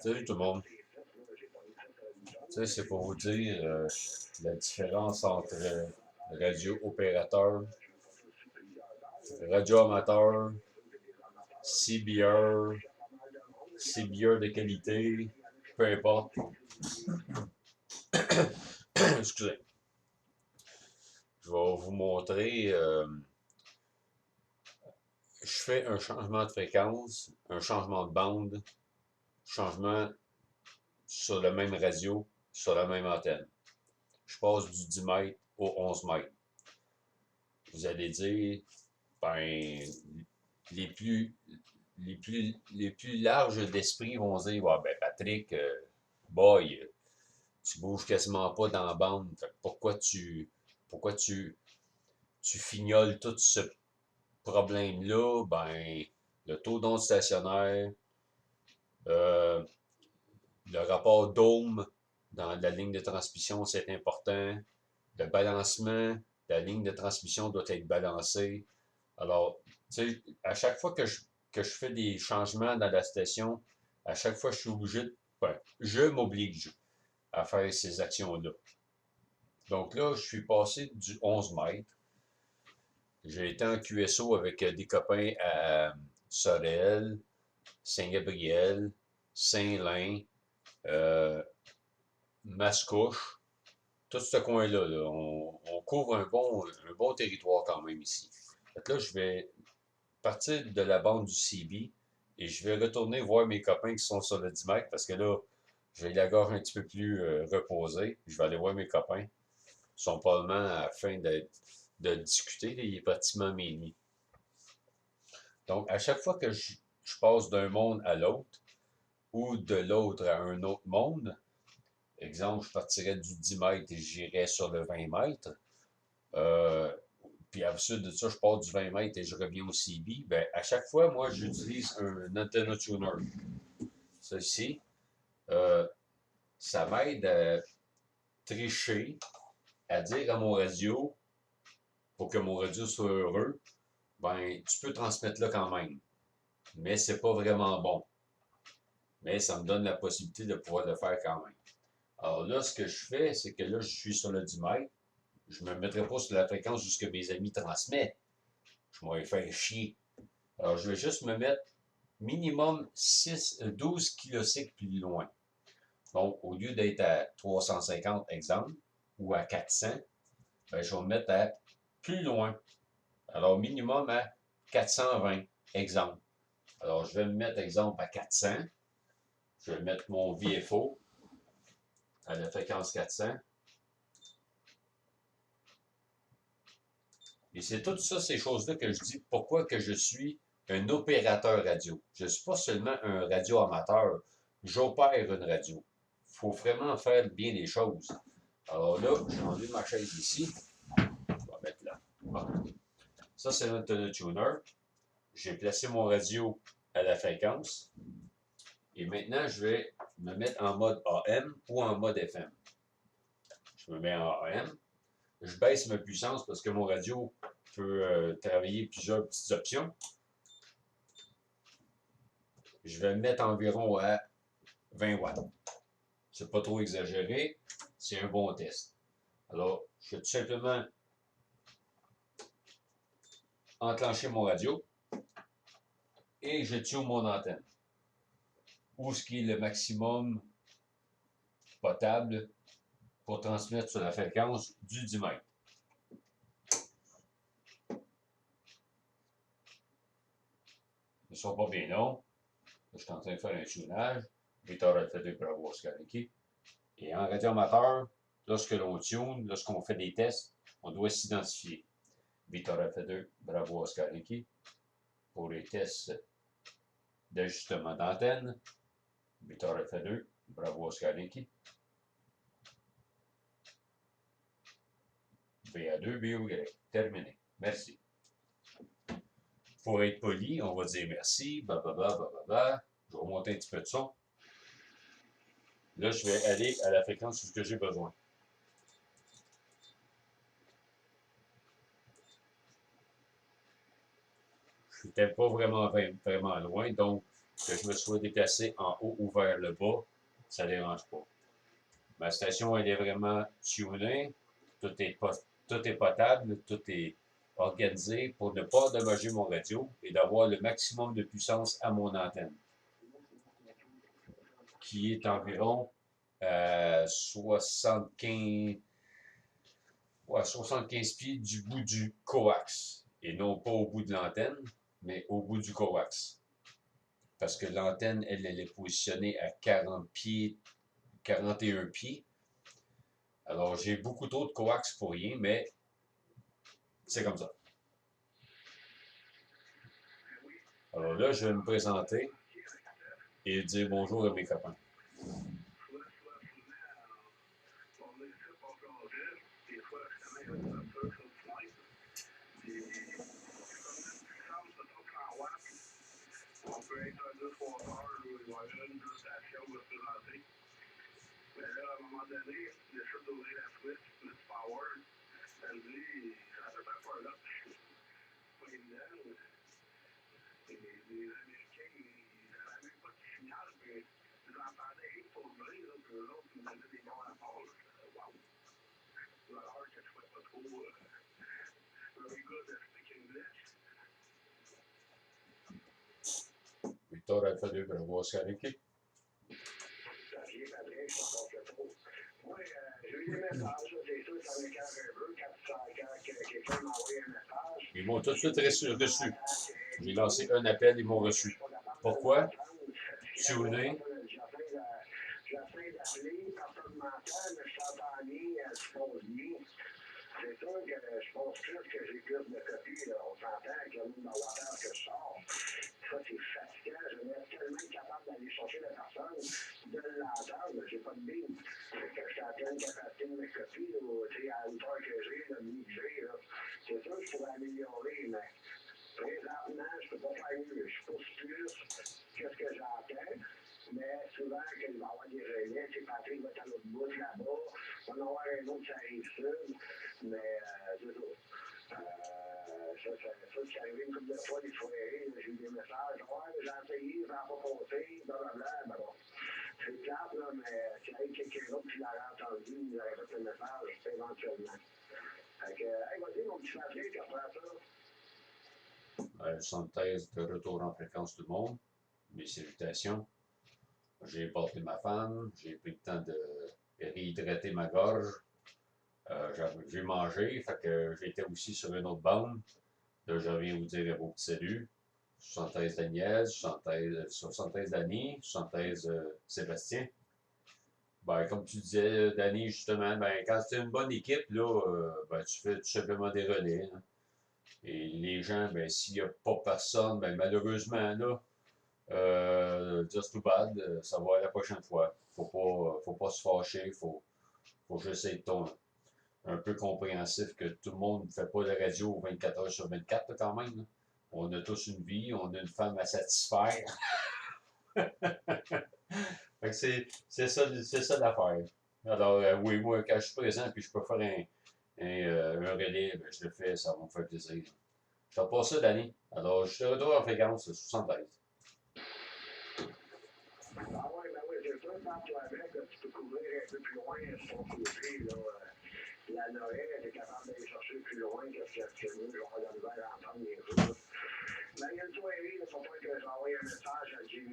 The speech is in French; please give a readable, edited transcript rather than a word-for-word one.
Salut tout le monde. C'est pour vous dire la différence entre radio opérateur, radio amateur, CBR, CBR de qualité, peu importe. Excusez. Je vais vous montrer. Je fais un changement de fréquence, un changement de bande, changement sur le même radio, sur la même antenne. Je passe du 10 mètres au 11 mètres. Vous allez dire, ben, les plus, les plus larges d'esprit vont dire, ouais, ben Patrick, boy, tu bouges quasiment pas dans la bande. Fait que pourquoi tu fignoles tout ce problème-là? Ben, le taux d'onde stationnaire, euh, le rapport d'ohm dans la ligne de transmission, c'est important. Le balancement, la ligne de transmission doit être balancée. Alors, tu sais, à chaque fois que je fais des changements dans la station, à chaque fois, je suis obligé ben, je m'oblige à faire ces actions-là. Donc là, je suis passé du 11 mètres. J'ai été en QSO avec des copains à Sorel, Saint-Gabriel, Saint-Lin, euh, Mascouche, tout ce coin-là. Là. On couvre un bon territoire quand même ici. Fait que là, je vais partir de la bande du CB et je vais retourner voir mes copains qui sont sur le 10 mètres parce que là, j'ai la gorge un petit peu plus reposée. Je vais aller voir mes copains. Ils sont probablement à la fin de discuter. Là, il est pratiquement minuit. Donc, à chaque fois que je passe d'un monde à l'autre ou de l'autre à un autre monde, exemple, je partirais du 10 mètres et j'irais sur le 20 mètres. Euh, Puis ensuite de ça, je pars du 20 mètres et je reviens au CB. Ben, à chaque fois, moi, j'utilise un antenna tuner. Ceci, euh, ça m'aide à tricher, à dire à mon radio, pour que mon radio soit heureux, ben, tu peux transmettre là quand même. Mais c'est pas vraiment bon. Mais ça me donne la possibilité de pouvoir le faire quand même. Alors là, ce que je fais, c'est que là, je suis sur le 10 mètres. Je ne me mettrai pas sur la fréquence jusque mes amis transmettent. Je vais faire chier. Alors, je vais juste me mettre minimum 12 kilocycles plus loin. Donc, au lieu d'être à 350, exemple, ou à 400, ben, je vais me mettre à plus loin. Alors, minimum à 420, exemple. Alors, je vais me mettre, exemple, à 400. Je vais mettre mon VFO à la fréquence 400. Et c'est tout ça, ces choses-là que je dis, pourquoi que je suis un opérateur radio. Je ne suis pas seulement un radio amateur, j'opère une radio. Il faut vraiment faire bien les choses. Alors là, j'ai enlevé ma chaise ici. Je vais mettre là. Bon. Ça, c'est notre tuner. J'ai placé mon radio à la fréquence. Et maintenant, je vais me mettre en mode AM ou en mode FM. Je me mets en AM. Je baisse ma puissance parce que mon radio peut travailler plusieurs petites options. Je vais me mettre environ à 20 watts. C'est pas trop exagéré, c'est un bon test. Alors, je vais tout simplement enclencher mon radio et je tune mon antenne. Où ce qui est le maximum potable pour transmettre sur la fréquence du 10 mètres. Ils ne sont pas bien longs. Je suis en train de faire un tunage. Victor Alpha 2 Bravo Oscar Yankee. Et en radio amateur, lorsque l'on tune, lorsqu'on fait des tests, on doit s'identifier. Victor Alpha 2 Bravo Oscar Yankee. Pour les tests d'ajustement d'antenne, Victor Alpha 2 Bravo Oscar Yankee. VA2 BOY. Terminé. Merci. Pour être poli, on va dire merci, blablabla. Je vais remonter un petit peu de son. Là, je vais aller à la fréquence que j'ai besoin. Je n'étais pas vraiment loin, donc que je me sois déplacé en haut ou vers le bas, ça ne dérange pas. Ma station, elle est vraiment tunée. Tout est potable, tout est organisé pour ne pas endommager mon radio et d'avoir le maximum de puissance à mon antenne, qui est environ 75, ouais, 75 pieds du bout du coax. Et non pas au bout de l'antenne, mais au bout du coax. Parce que l'antenne, elle est positionnée à 40 pieds, 41 pieds. Alors, j'ai beaucoup trop de coax pour rien, mais c'est comme ça. Alors là, je vais me présenter et dire bonjour à mes copains. Victor Alpha 2, je vais voir ça avec lui. Ils m'ont tout de suite reçu. J'ai lancé un appel, ils m'ont reçu. Pourquoi? Tuner. C'est sûr que je pense plus que j'ai plus de copies, là. On s'entend avec le nombre de wattage que je sors. Ça, c'est fatigant. Je vais être tellement capable d'aller chercher la personne, de l'entendre, mais j'ai pas de bille. C'est que je suis en pleine capacité de mes copies, ou, tu sais, à la hauteur que j'ai, le mix que j'ai, là. C'est sûr que je pourrais améliorer, mais présentement, je peux pas faire mieux. Je pousse plus que ce que j'entends. Mais souvent, quand il va y avoir des relais, c'est Patrick va être à l'autre bout là-bas. On va avoir un autre qui arrive sud. Mais c'est ça. Ça, c'est arrivé une couple de fois, des soirées, j'ai eu des messages. Ouais, j'ai essayé, ça n'a pas passé, blablabla. Ben bon, c'est plate, là, mais s'il y avait quelqu'un d'autre qui l'aurait entendu, il aurait fait le message, éventuellement. Fait que, hey, vas-y, mon petit Patrick, après ça. 73 de retour en fréquence tout le monde. Mes salutations. J'ai porté ma femme, j'ai pris le temps de réhydrater ma gorge. J'ai mangé, fait que j'étais aussi sur une autre bande. Là, je viens vous dire vos petits saluts. 73 d'Agnès, 73 Dany, 73 Sébastien. Ben, comme tu disais, Dany, justement, ben, quand c'est une bonne équipe, là, ben, tu fais tout simplement des relais. Hein. Et les gens, ben, s'il n'y a pas personne, ben, malheureusement, là, just too bad, ça va la prochaine fois. Faut pas se fâcher, faut juste être un peu compréhensif que tout le monde ne fait pas de radio 24 heures sur 24 là, quand même. Là. On a tous une vie, on a une femme à satisfaire. C'est ça l'affaire. Alors, oui, moi, quand je suis présent puis je peux faire un relais, ben, je le fais, ça va me faire plaisir. Je fais pas ça d'année. Alors, je suis de retour en fréquence 73. Ah oui, ben oui, c'est ça, quand tu avec, tu peux couvrir un peu plus loin de ton côté, là. La Noël, elle est capable d'aller chercher plus loin que ce que nous, on va la misère à entendre les autres. Mais il y a une soirée, il ne faut pas que j'envoie un message à Jimmy